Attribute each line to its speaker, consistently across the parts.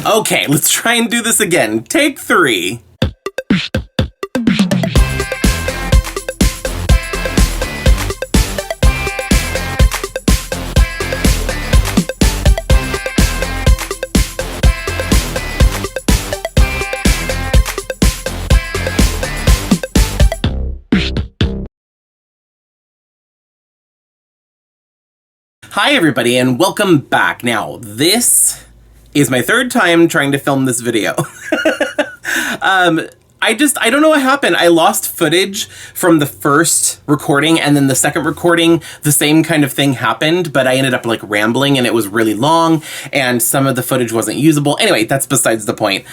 Speaker 1: Okay, let's try and do this again. Take 3. Hi everybody and welcome back. Now, this is my 3rd time trying to film this video. I don't know what happened. I lost footage from the first recording, and then the second recording, the same kind of thing happened, but I ended up like rambling and it was really long and some of the footage wasn't usable. Anyway, that's besides the point.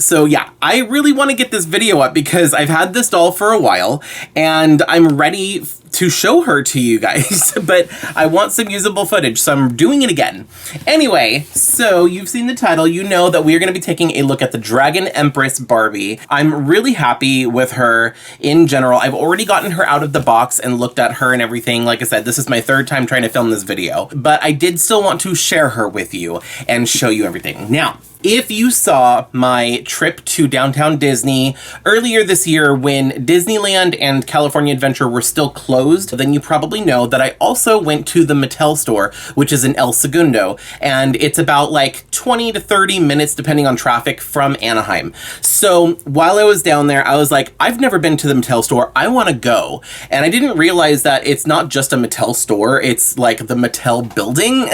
Speaker 1: So yeah, I really want to get this video up because I've had this doll for a while and I'm ready to show her to you guys, but I want some usable footage, so I'm doing it again. Anyway, so you've seen the title, you know that we're going to be taking a look at the Dragon Empress Barbie. I'm really happy with her in general. I've already gotten her out of the box and looked at her and everything. Like I said, this is my 3rd time trying to film this video, but I did still want to share her with you and show you everything. Now, if you saw my trip to downtown Disney earlier this year when Disneyland and California Adventure were still closed, then you probably know that I also went to the Mattel store, which is in El Segundo, and it's about like 20 to 30 minutes depending on traffic from Anaheim. So while I was down there, I was like, I've never been to the Mattel store, I want to go. And I didn't realize that it's not just a Mattel store, it's like the Mattel building.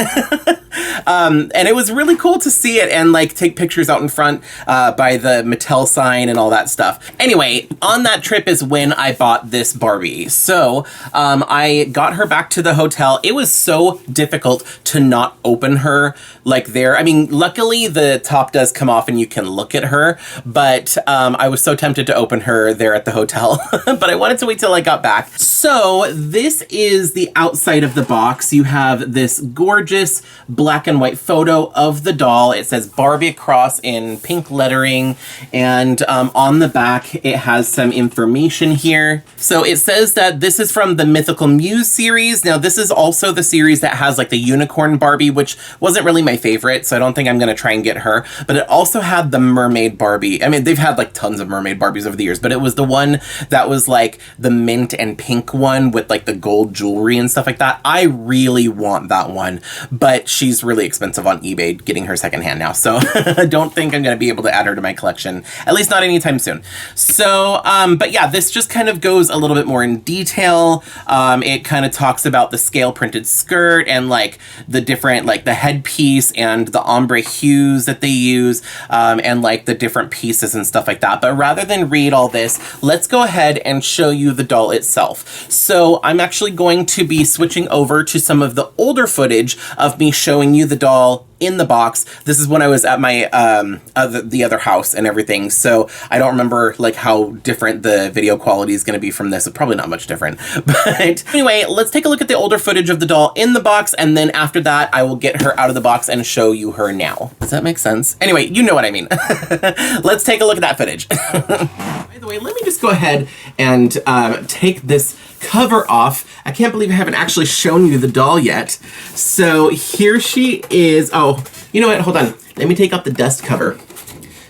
Speaker 1: And it was really cool to see it and like take pictures out in front by the Mattel sign and all that stuff. Anyway, on that trip is when I bought this Barbie. So I got her back to the hotel. It was so difficult to not open her like there. I mean, luckily the top does come off and you can look at her, but I was so tempted to open her there at the hotel, but I wanted to wait till I got back. So this is the outside of the box. You have this gorgeous black and white photo of the doll. It says Barbie across in pink lettering, and on the back it has some information here. So it says that this is from the Mythical Muse series. Now this is also the series that has like the unicorn Barbie, which wasn't really my favorite, so I don't think I'm gonna try and get her, but it also had the mermaid Barbie. I mean, they've had like tons of mermaid Barbies over the years, but it was the one that was like the mint and pink one with like the gold jewelry and stuff like that. I really want that one, but she's really expensive on eBay getting her secondhand now, so I don't think I'm going to be able to add her to my collection, at least not anytime soon. So, but yeah, this just kind of goes a little bit more in detail. It kind of talks about the scale printed skirt and like the different, like the headpiece and the ombre hues that they use, and like the different pieces and stuff like that. But rather than read all this, let's go ahead and show you the doll itself. So I'm actually going to be switching over to some of the older footage of me showing you the doll in the box. This is when I was at my the other house and everything, so I don't remember like how different the video quality is going to be from this. It's probably not much different, but anyway, let's take a look at the older footage of the doll in the box, and then after that I will get her out of the box and show you her now. Does that make sense? Anyway, you know what I mean. Let's take a look at that footage. By the way, let me just go ahead and take this cover off. I can't believe I haven't actually shown you the doll yet. So here she is. Oh, you know what? Hold on. Let me take off the dust cover,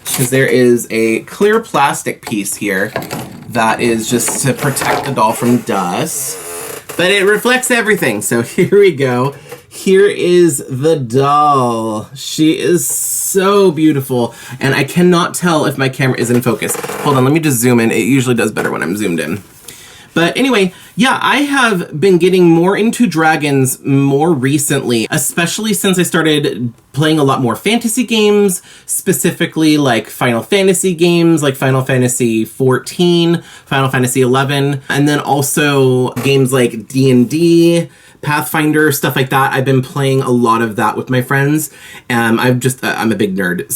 Speaker 1: because there is a clear plastic piece here that is just to protect the doll from dust, but it reflects everything. So here we go. Here is the doll. She is so beautiful, and I cannot tell if my camera is in focus. Hold on, let me just zoom in. It usually does better when I'm zoomed in. But anyway, yeah, I have been getting more into dragons more recently, especially since I started playing a lot more fantasy games, specifically like Final Fantasy games, like Final Fantasy 14, Final Fantasy 11, and then also games like D&D, Pathfinder, stuff like that. I've been playing a lot of that with my friends. I'm a big nerd.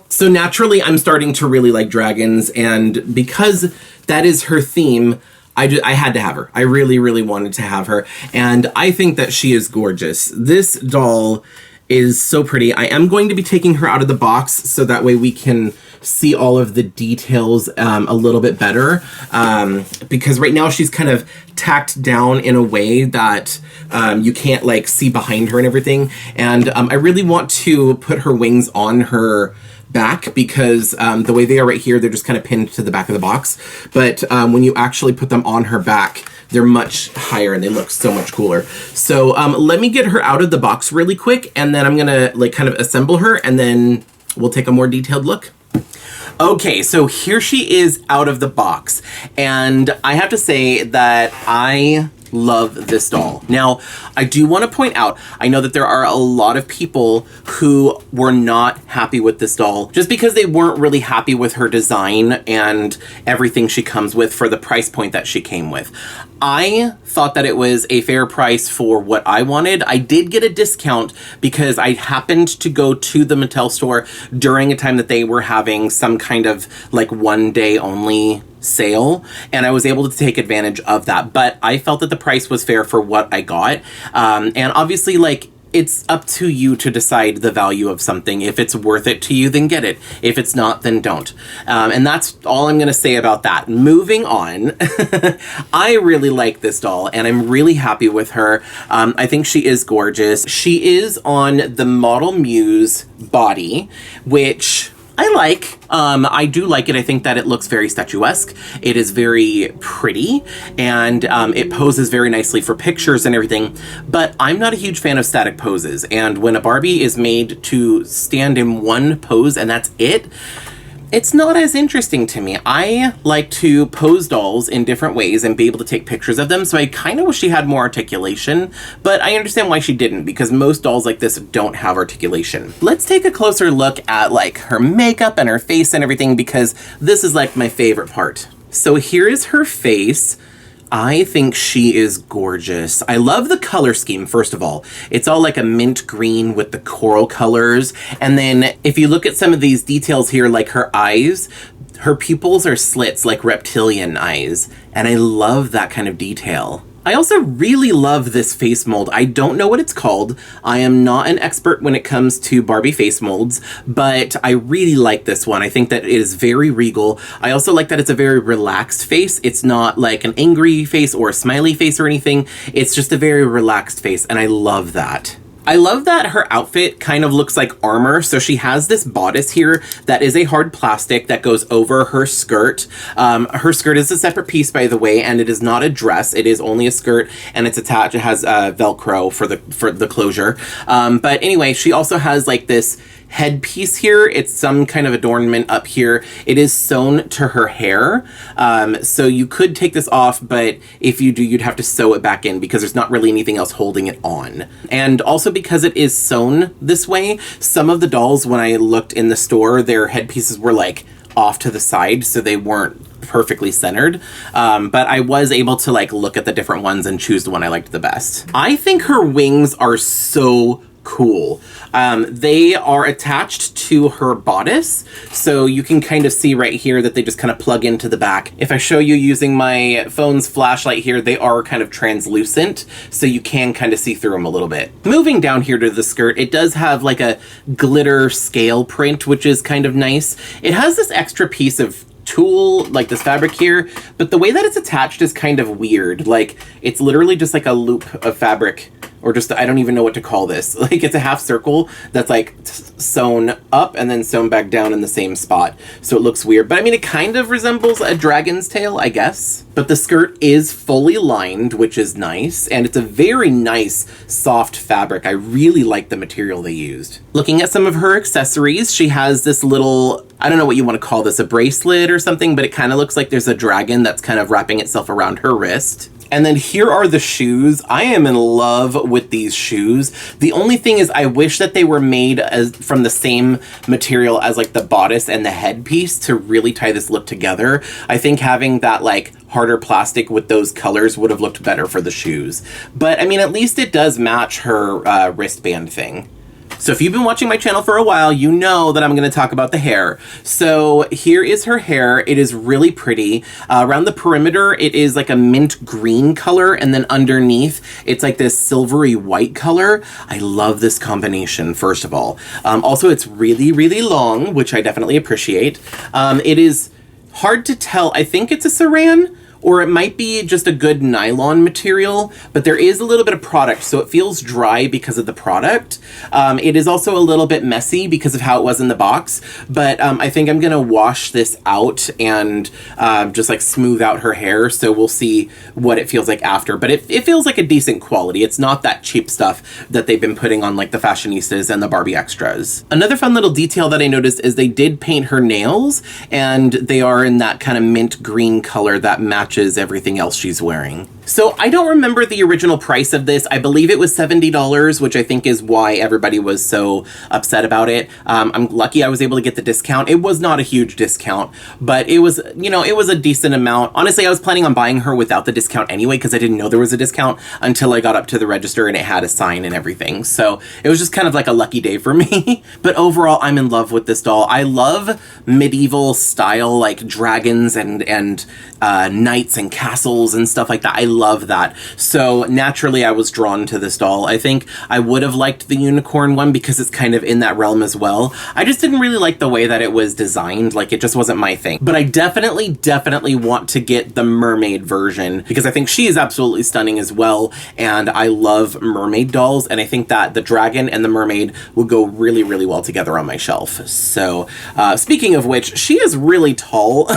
Speaker 1: So naturally I'm starting to really like dragons, and because that is her theme, I had to have her. I really, really wanted to have her. And I think that she is gorgeous. This doll is so pretty. I am going to be taking her out of the box so that way we can see all of the details a little bit better, because right now she's kind of tacked down in a way that you can't like see behind her and everything. And I really want to put her wings on her back, because the way they are right here, they're just kind of pinned to the back of the box. But when you actually put them on her back, they're much higher and they look so much cooler. So let me get her out of the box really quick, and then I'm gonna like kind of assemble her, and then we'll take a more detailed look. Okay, so here she is out of the box, and I have to say that I love this doll. Now, I do want to point out, I know that there are a lot of people who were not happy with this doll just because they weren't really happy with her design and everything she comes with for the price point that she came with. I thought that it was a fair price for what I wanted. I did get a discount because I happened to go to the Mattel store during a time that they were having some kind of like one day only sale, and I was able to take advantage of that. But I felt that the price was fair for what I got. And obviously, like, it's up to you to decide the value of something. If it's worth it to you, then get it. If it's not, then don't. And that's all I'm going to say about that. Moving on, I really like this doll, and I'm really happy with her. I think she is gorgeous. She is on the Mythical Muse body, which I like. I do like it. I think that it looks very statuesque. It is very pretty, and it poses very nicely for pictures and everything, but I'm not a huge fan of static poses, and when a Barbie is made to stand in one pose and that's it, it's not as interesting to me. I like to pose dolls in different ways and be able to take pictures of them, so I kind of wish she had more articulation, but I understand why she didn't, because most dolls like this don't have articulation. Let's take a closer look at like her makeup and her face and everything, because this is like my favorite part. So here is her face. I think she is gorgeous. I love the color scheme, first of all. It's all like a mint green with the coral colors. And then if you look at some of these details here, like her eyes, her pupils are slits like reptilian eyes. And I love that kind of detail. I also really love this face mold. I don't know what it's called. I am not an expert when it comes to Barbie face molds, but I really like this one. I think that it is very regal. I also like that it's a very relaxed face. It's not like an angry face or a smiley face or anything. It's just a very relaxed face, and I love that. I love that her outfit kind of looks like armor. So she has this bodice here that is a hard plastic that goes over her skirt. Her skirt is a separate piece, by the way, and it is not a dress. It is only a skirt, and it's attached. It has Velcro for the closure. But anyway, she also has like this headpiece here. It's some kind of adornment up here. It is sewn to her hair. So you could take this off, but if you do, you'd have to sew it back in because there's not really anything else holding it on. And also because it is sewn this way, some of the dolls, when I looked in the store, their headpieces were like off to the side, so they weren't perfectly centered. But I was able to like look at the different ones and choose the one I liked the best. I think her wings are so cool. They are attached to her bodice, so you can kind of see right here that they just kind of plug into the back. If I show you using my phone's flashlight here, they are kind of translucent, so you can kind of see through them a little bit. Moving down here to the skirt, it does have like a glitter scale print, which is kind of nice. It has this extra piece of tulle, like this fabric here, but the way that it's attached is kind of weird. Like, it's literally just like a loop of fabric, or just, I don't even know what to call this. Like, it's a half circle that's like sewn up and then sewn back down in the same spot. So it looks weird, but I mean, it kind of resembles a dragon's tail, I guess. But the skirt is fully lined, which is nice, and it's a very nice soft fabric. I really like the material they used. Looking at some of her accessories, she has this little, I don't know what you want to call this, a bracelet or something, but it kind of looks like there's a dragon that's kind of wrapping itself around her wrist. And then here are the shoes. I am in love with these shoes. The only thing is I wish that they were made from the same material as like the bodice and the headpiece to really tie this look together. I think having that like harder plastic with those colors would have looked better for the shoes. But I mean, at least it does match her wristband thing. So if you've been watching my channel for a while, you know that I'm going to talk about the hair. So here is her hair. It is really pretty. Around the perimeter, it is like a mint green color, and then underneath, it's like this silvery white color. I love this combination, first of all. Also, it's really, really long, which I definitely appreciate. It is hard to tell. I think it's a saran, or it might be just a good nylon material, but there is a little bit of product, so it feels dry because of the product. It is also a little bit messy because of how it was in the box, but I think I'm gonna wash this out and just like smooth out her hair, so we'll see what it feels like after. But it feels like a decent quality. It's not that cheap stuff that they've been putting on like the fashionistas and the Barbie extras. Another fun little detail that I noticed is they did paint her nails, and they are in that kind of mint green color that matches everything else she's wearing. So I don't remember the original price of this. I believe it was $70, which I think is why everybody was so upset about it. I'm lucky I was able to get the discount. It was not a huge discount, but it was, you know, it was a decent amount. Honestly, I was planning on buying her without the discount anyway, because I didn't know there was a discount until I got up to the register and it had a sign and everything. So it was just kind of like a lucky day for me. But overall, I'm in love with this doll. I love medieval style, like dragons and knights and castles and stuff like that. I love that. So naturally I was drawn to this doll. I think I would have liked the unicorn one because it's kind of in that realm as well. I just didn't really like the way that it was designed. Like, it just wasn't my thing. But I definitely want to get the mermaid version because I think she is absolutely stunning as well. And I love mermaid dolls. And I think that the dragon and the mermaid will go really, really well together on my shelf. So speaking of which, she is really tall.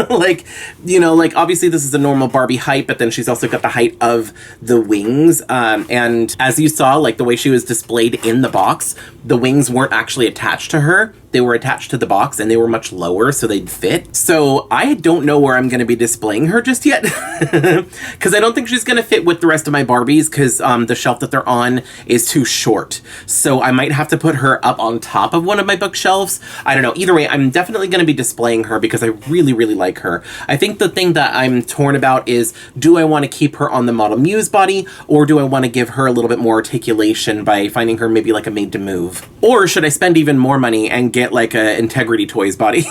Speaker 1: Like, you know, like obviously this is a normal Barbie height, but then she's also got the height of the wings. And as you saw, like the way she was displayed in the box, the wings weren't actually attached to her. They were attached to the box and they were much lower so they'd fit. So I don't know where I'm going to be displaying her just yet because I don't think she's going to fit with the rest of my Barbies because the shelf that they're on is too short. So I might have to put her up on top of one of my bookshelves. I don't know. Either way, I'm definitely going to be displaying her because I really, really like her. I think the thing that I'm torn about is, do I want to keep her on the Model Muse body, or do I want to give her a little bit more articulation by finding her maybe like a made to move? Or should I spend even more money and get like a Integrity Toys body?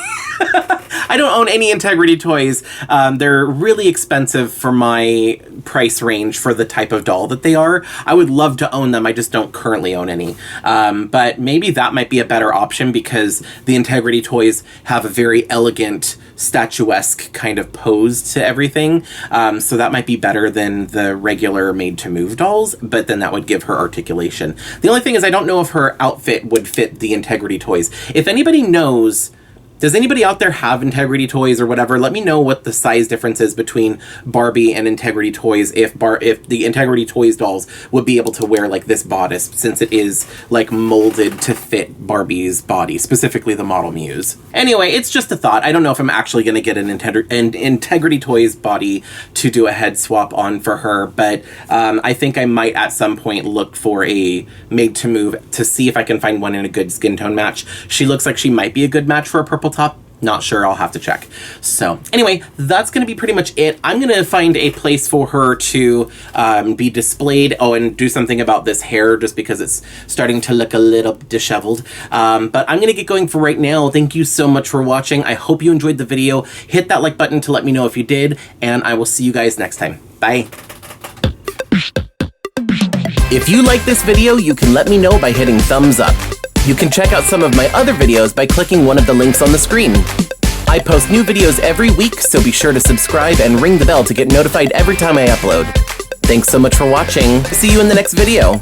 Speaker 1: I don't own any Integrity Toys. They're really expensive for my price range for the type of doll that they are. I would love to own them. I just don't currently own any. But maybe that might be a better option because the Integrity Toys have a very elegant, statuesque kind of pose to everything. So that might be better than the regular made-to-move dolls, but then that would give her articulation. The only thing is I don't know if her outfit would fit the Integrity Toys. If anybody knows, does anybody out there have Integrity Toys or whatever? Let me know what the size difference is between Barbie and Integrity Toys, if the Integrity Toys dolls would be able to wear like this bodice, since it is like molded to fit Barbie's body, specifically the Model Muse. Anyway, it's just a thought. I don't know if I'm actually going to get an Integrity Toys body to do a head swap on for her, but I think I might at some point look for a made to move to see if I can find one in a good skin tone match. She looks like she might be a good match for a purple top. Not sure, I'll have to check. So anyway, that's gonna be pretty much it. I'm gonna find a place for her to be displayed. Oh, and do something about this hair just because it's starting to look a little disheveled. But I'm gonna get going for right now. Thank you so much for watching. I hope you enjoyed the video. Hit that like button to let me know if you did, and I will see you guys next time. Bye. If you like this video, you can let me know by hitting thumbs up. You can check out some of my other videos by clicking one of the links on the screen. I post new videos every week, so be sure to subscribe and ring the bell to get notified every time I upload. Thanks so much for watching. See you in the next video.